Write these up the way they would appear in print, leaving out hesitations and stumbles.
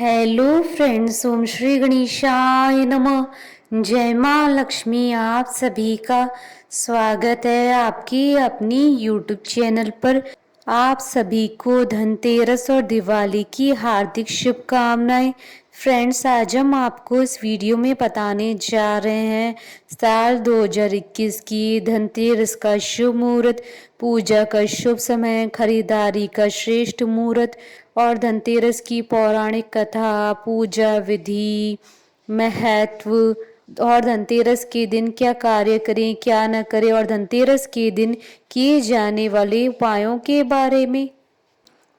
Hello friends, ओम श्री गणेशाय नमः। जय माँ लक्ष्मी। आप सभी का स्वागत है आपकी अपनी यूट्यूब चैनल पर। आप सभी को धनतेरस और दिवाली की हार्दिक शुभकामनाएं। फ्रेंड्स, आज हम आपको इस वीडियो में बताने जा रहे हैं साल 2021 की धनतेरस का शुभ मुहूर्त, पूजा का शुभ समय, खरीदारी का श्रेष्ठ मुहूर्त और धनतेरस की पौराणिक कथा, पूजा विधि, महत्व और धनतेरस के दिन क्या कार्य करें क्या न करें और धनतेरस के दिन किए जाने वाले उपायों के बारे में।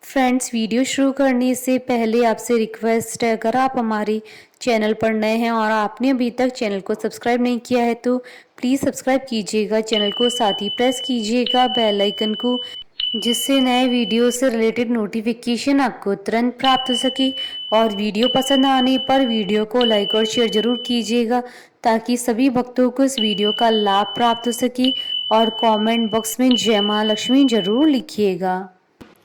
फ्रेंड्स, वीडियो शुरू करने से पहले आपसे रिक्वेस्ट है, अगर आप हमारे चैनल पर नए हैं और आपने अभी तक चैनल को सब्सक्राइब नहीं किया है तो प्लीज़ सब्सक्राइब कीजिएगा चैनल को, साथ ही प्रेस कीजिएगा बेल आइकन को, जिससे नए वीडियो से रिलेटेड नोटिफिकेशन आपको तुरंत प्राप्त हो सके। और वीडियो पसंद आने पर वीडियो को लाइक और शेयर जरूर कीजिएगा ताकि सभी भक्तों को इस वीडियो का लाभ प्राप्त हो सके। और कमेंट बॉक्स में जय माँ लक्ष्मी जरूर लिखिएगा।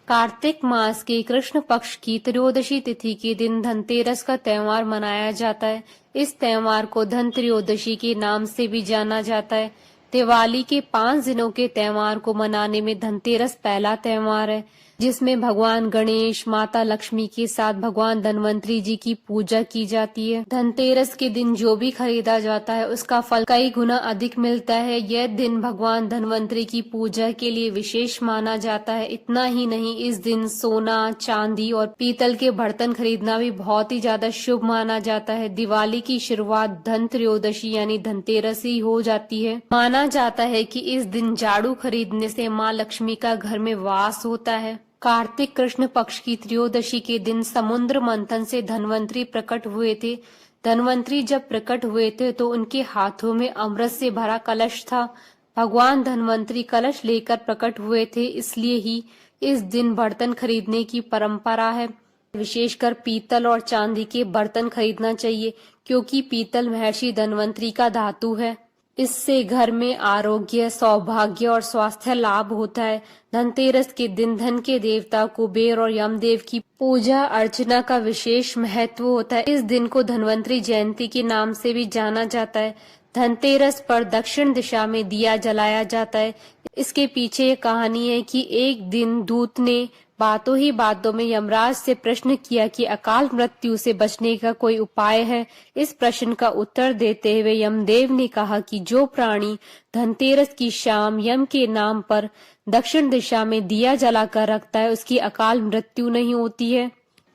कार्तिक मास के कृष्ण पक्ष की त्रयोदशी तिथि के दिन धनतेरस का त्योहार मनाया जाता है। इस त्योहार को धन त्रयोदशी के नाम से भी जाना जाता है। दिवाली के 5 दिनों के त्योहार को मनाने में धनतेरस पहला त्योहार है, जिसमें भगवान गणेश, माता लक्ष्मी के साथ भगवान धनवंतरी जी की पूजा की जाती है। धनतेरस के दिन जो भी खरीदा जाता है उसका फल कई गुना अधिक मिलता है। यह दिन भगवान धनवंतरी की पूजा के लिए विशेष माना जाता है। इतना ही नहीं, इस दिन सोना, चांदी और पीतल के बर्तन खरीदना भी बहुत ही ज्यादा शुभ माना जाता है। दिवाली की शुरुआत धन त्रयोदशी यानी धनतेरस ही हो जाती है। माना जाता है कि इस दिन झाड़ू खरीदने से माँ लक्ष्मी का घर में वास होता है। कार्तिक कृष्ण पक्ष की त्रयोदशी के दिन समुद्र मंथन से धनवंतरी प्रकट हुए थे। धनवंतरी जब प्रकट हुए थे तो उनके हाथों में अमृत से भरा कलश था। भगवान धनवंतरी कलश लेकर प्रकट हुए थे, इसलिए ही इस दिन बर्तन खरीदने की परंपरा है। विशेषकर पीतल और चांदी के बर्तन खरीदना चाहिए, क्योंकि पीतल महर्षि धनवंतरी का धातु है। इससे घर में आरोग्य, सौभाग्य और स्वास्थ्य लाभ होता है। धनतेरस के दिन धन के देवता कुबेर और यमदेव की पूजा अर्चना का विशेष महत्व होता है। इस दिन को धनवंतरी जयंती के नाम से भी जाना जाता है। धनतेरस पर दक्षिण दिशा में दिया जलाया जाता है। इसके पीछे ये कहानी है कि एक दिन दूत ने बातों ही बातों में यमराज से प्रश्न किया कि अकाल मृत्यु से बचने का कोई उपाय है। इस प्रश्न का उत्तर देते हुए यमदेव ने कहा कि जो प्राणी धनतेरस की शाम यम के नाम पर दक्षिण दिशा में दिया जलाकर रखता है उसकी अकाल मृत्यु नहीं होती है।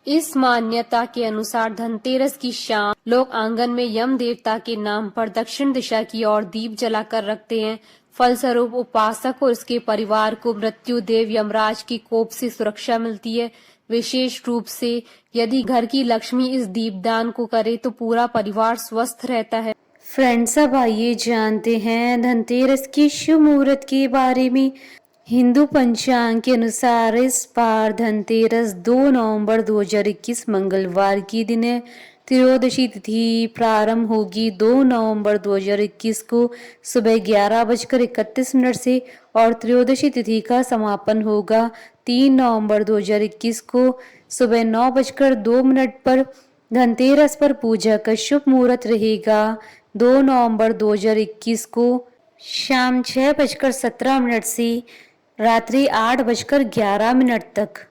इस मान्यता के अनुसार धनतेरस की शाम लोग आंगन में यम देवता के नाम पर दक्षिण दिशा की ओर दीप जलाकर रखते हैं। फलस्वरूप उपासक और उसके परिवार को मृत्यु देव यमराज की कोप से सुरक्षा मिलती है। विशेष रूप से यदि घर की लक्ष्मी इस दीपदान को करे तो पूरा परिवार स्वस्थ रहता है। फ्रेंड्स, अब आइए जानते हैं धनतेरस की शुभ मुहूर्त के बारे में। हिंदू पंचांग के अनुसार इस बार धनतेरस 2 नवंबर 2021 मंगलवार की दिन है। त्रयोदशी तिथि प्रारंभ होगी 2 नवंबर 2021 को सुबह 11:31 से और त्रयोदशी तिथि का समापन होगा 3 नवंबर 2021 को सुबह 9:02 पर। धनतेरस पर पूजा का शुभ मुहूर्त रहेगा 2 नवंबर 2021 को शाम 6:17 से रात्रि 8:11 तक।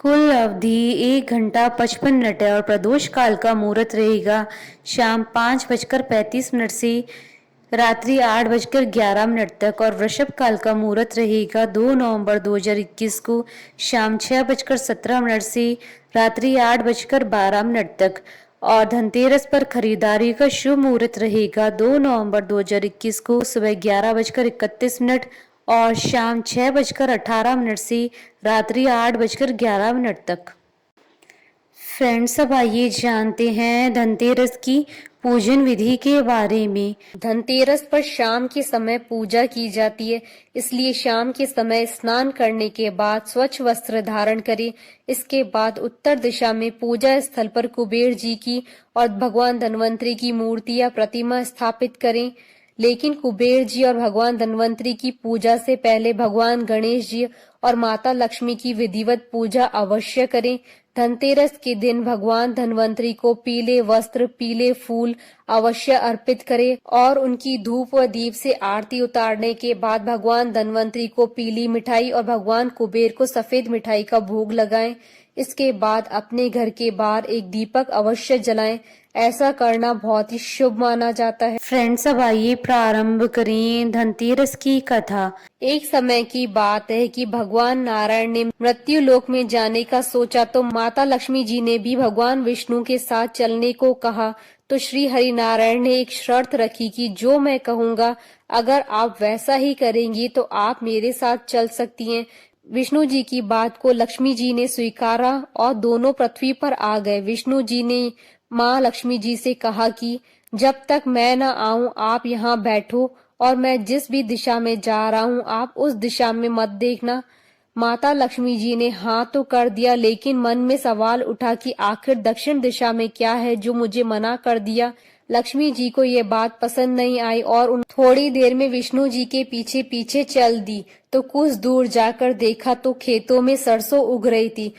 कुल अवधि 1 घंटा 55 मिनट है और प्रदोष काल का मुहूर्त रहेगा शाम 5:35 से रात्रि 8:11 तक। और वृषभ काल का मुहूर्त रहेगा 2 नवंबर 2021 को शाम 6:17 से रात्रि 8:12 तक। और धनतेरस पर खरीदारी का शुभ मुहूर्त रहेगा 2 नवंबर 2021 को सुबह 11:31 और शाम 6:18 से रात्रि 8:11 तक। फ्रेंड्स, अब आइए जानते हैं धनतेरस की पूजन विधि के बारे में। धनतेरस पर शाम के समय पूजा की जाती है, इसलिए शाम के समय स्नान करने के बाद स्वच्छ वस्त्र धारण करें। इसके बाद उत्तर दिशा में पूजा स्थल पर कुबेर जी की और भगवान धनवंतरी की मूर्ति या प्रतिमा स्थापित करें। लेकिन कुबेर जी और भगवान धन्वंतरी की पूजा से पहले भगवान गणेश जी और माता लक्ष्मी की विधिवत पूजा अवश्य करें। धनतेरस के दिन भगवान धन्वंतरी को पीले वस्त्र, पीले फूल अवश्य अर्पित करें और उनकी धूप व दीप से आरती उतारने के बाद भगवान धन्वंतरी को पीली मिठाई और भगवान कुबेर को सफेद मिठाई का भोग लगाएं। इसके बाद अपने घर के बाहर एक दीपक अवश्य जलाएं। ऐसा करना बहुत ही शुभ माना जाता है। फ्रेंड्स, अब आइए प्रारंभ करें धनतेरस की कथा। एक समय की बात है कि भगवान नारायण ने मृत्यु लोक में जाने का सोचा तो माता लक्ष्मी जी ने भी भगवान विष्णु के साथ चलने को कहा। तो श्री हरि नारायण ने एक शर्त रखी कि जो मैं कहूँगा अगर आप वैसा ही करेंगी तो आप मेरे साथ चल सकती हैं। विष्णु जी की बात को लक्ष्मी जी ने स्वीकारा और दोनों पृथ्वी पर आ गए। विष्णु जी ने माँ लक्ष्मी जी से कहा कि जब तक मैं न आऊं आप यहाँ बैठो और मैं जिस भी दिशा में जा रहा हूँ आप उस दिशा में मत देखना। माता लक्ष्मी जी ने हाँ तो कर दिया, लेकिन मन में सवाल उठा कि आखिर दक्षिण दिशा में क्या है जो मुझे मना कर दिया। लक्ष्मी जी को ये बात पसंद नहीं आई और उन थोड़ी देर में विष्णु जी के पीछे पीछे चल दी। तो कुछ दूर जाकर देखा तो खेतों में सरसों उग रही थी।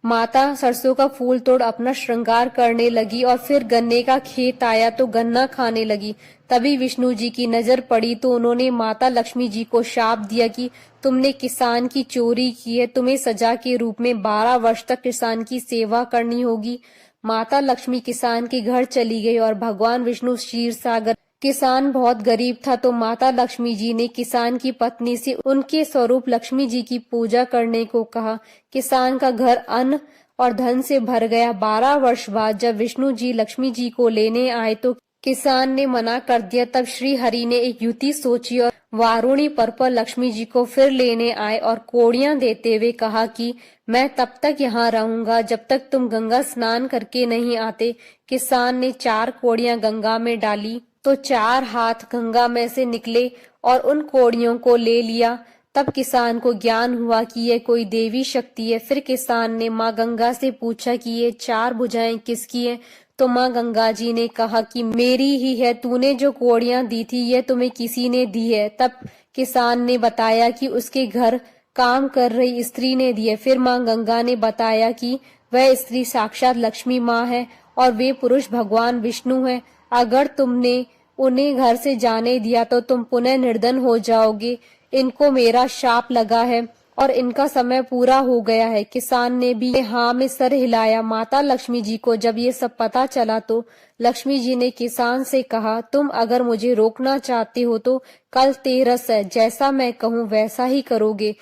माता सरसों का फूल तोड़ अपना श्रृंगार करने लगी और फिर गन्ने का खेत आया तो गन्ना खाने लगी। तभी विष्णु जी की नजर पड़ी तो उन्होंने माता लक्ष्मी जी को शाप दिया कि तुमने किसान की चोरी की है, तुम्हें सजा के रूप में 12 वर्ष तक किसान की सेवा करनी होगी। माता लक्ष्मी किसान के घर चली गई और भगवान विष्णु क्षीर सागर। किसान बहुत गरीब था तो माता लक्ष्मी जी ने किसान की पत्नी से उनके स्वरूप लक्ष्मी जी की पूजा करने को कहा। किसान का घर अन्न और धन से भर गया। 12 वर्ष बाद जब विष्णु जी लक्ष्मी जी को लेने आए तो किसान ने मना कर दिया। तब श्री हरि ने एक युक्ति सोची और वारुणी पर्व पर लक्ष्मी जी को फिर लेने आए और कोड़ियां देते हुए कहा कि मैं तब तक यहाँ रहूंगा जब तक तुम गंगा स्नान करके नहीं आते। किसान ने 4 कोड़ियां गंगा में डाली तो 4 हाथ गंगा में से निकले और उन कोड़ियों को ले लिया। तब किसान को ज्ञान हुआ कि यह कोई देवी शक्ति है। फिर किसान ने माँ गंगा से पूछा कि ये 4 भुजाएं किसकी हैं? तो माँ गंगा जी ने कहा कि मेरी ही है, तूने जो कोड़ियां दी थी यह तुम्हें किसी ने दी है। तब किसान ने बताया कि उसके घर काम कर रही स्त्री ने दी है। फिर माँ गंगा ने बताया कि वह स्त्री साक्षात लक्ष्मी माँ है और वे पुरुष भगवान विष्णु है। अगर तुमने उन्हें घर से जाने दिया तो तुम पुनः निर्धन हो जाओगे। इनको मेरा शाप लगा है और इनका समय पूरा हो गया है। किसान ने भी हाँ में सर हिलाया। माता लक्ष्मी जी को जब ये सब पता चला तो लक्ष्मी जी ने किसान से कहा, तुम अगर मुझे रोकना चाहते हो तो कल तेरस है, जैसा मैं कहूँ वैसा ही करोगे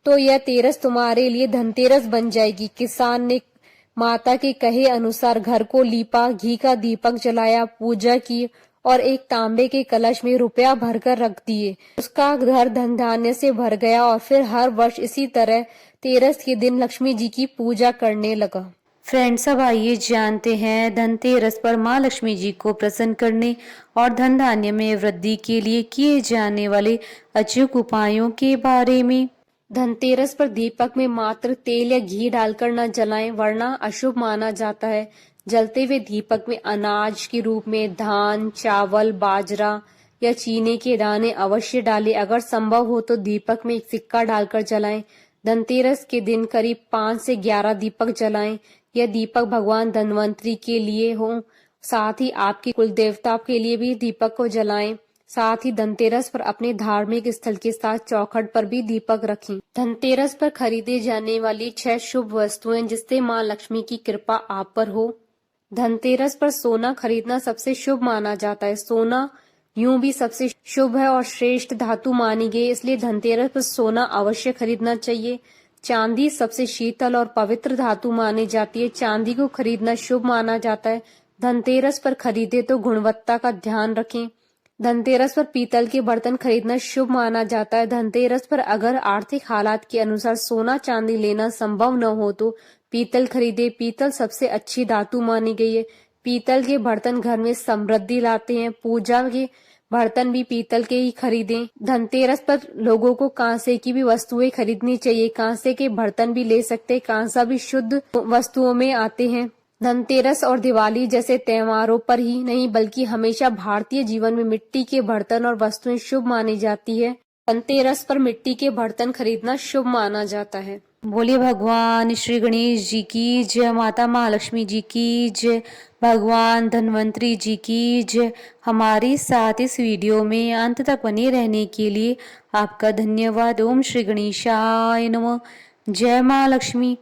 तो यह तेरस तुम्हारे लिए धनतेरस बन जाएगी। किसान ने माता के कहे अनुसार घर को लीपा, घी का दीपक जलाया, पूजा की और एक तांबे के कलश में रुपया भरकर रख दिए। उसका घर धन धान्य से भर गया और फिर हर वर्ष इसी तरह तेरस के दिन लक्ष्मी जी की पूजा करने लगा। फ्रेंड्स, अब आइए जानते हैं धनतेरस पर माँ लक्ष्मी जी को प्रसन्न करने और धन धान्य में वृद्धि के लिए किए जाने वाले अचूक उपायों के बारे में। धनतेरस पर दीपक में मात्र तेल या घी डालकर न जलाएं, वरना अशुभ माना जाता है। जलते हुए दीपक में अनाज के रूप में धान, चावल, बाजरा या चीनी के दाने अवश्य डालें। अगर संभव हो तो दीपक में एक सिक्का डालकर जलाएं। धनतेरस के दिन करीब 5 से 11 दीपक जलाएं। यह दीपक भगवान धन्वंतरी के लिए हो, साथ ही आपके कुल देवता के लिए भी दीपक को जलाएं। साथ ही धनतेरस पर अपने धार्मिक स्थल के साथ चौखट पर भी दीपक रखें। धनतेरस पर खरीदे जाने वाली 6 शुभ वस्तुएं जिससे माँ लक्ष्मी की कृपा आप पर हो। धनतेरस पर सोना खरीदना सबसे शुभ माना जाता है। सोना यूं भी सबसे शुभ है और श्रेष्ठ धातु मानी गई, इसलिए धनतेरस पर सोना अवश्य खरीदना चाहिए। चांदी सबसे शीतल और पवित्र धातु मानी जाती है। चांदी को खरीदना शुभ माना जाता है। धनतेरस पर खरीदे तो गुणवत्ता का ध्यान रखें। धनतेरस पर पीतल के बर्तन खरीदना शुभ माना जाता है। धनतेरस पर अगर आर्थिक हालात के अनुसार सोना चांदी लेना संभव न हो तो पीतल खरीदे। पीतल सबसे अच्छी धातु मानी गई है। पीतल के बर्तन घर में समृद्धि लाते हैं। पूजा के बर्तन भी पीतल के ही खरीदें। धनतेरस पर लोगों को कांसे की भी वस्तुएं खरीदनी चाहिए। कांसे के बर्तन भी ले सकते हैं। कांसा भी शुद्ध वस्तुओं में आते हैं। धनतेरस और दिवाली जैसे त्योहारों पर ही नहीं बल्कि हमेशा भारतीय जीवन में मिट्टी के बर्तन और वस्तुएं शुभ मानी जाती है। धनतेरस पर मिट्टी के बर्तन खरीदना शुभ माना जाता है। बोलिए भगवान श्री गणेश जी की जय, माता महालक्ष्मी जी की जय, भगवान धन्वंतरी जी की जय। हमारे साथ इस वीडियो में अंत तक बने रहने के लिए आपका धन्यवाद। ओम श्री गणेशाय नमः। जय माँ लक्ष्मी।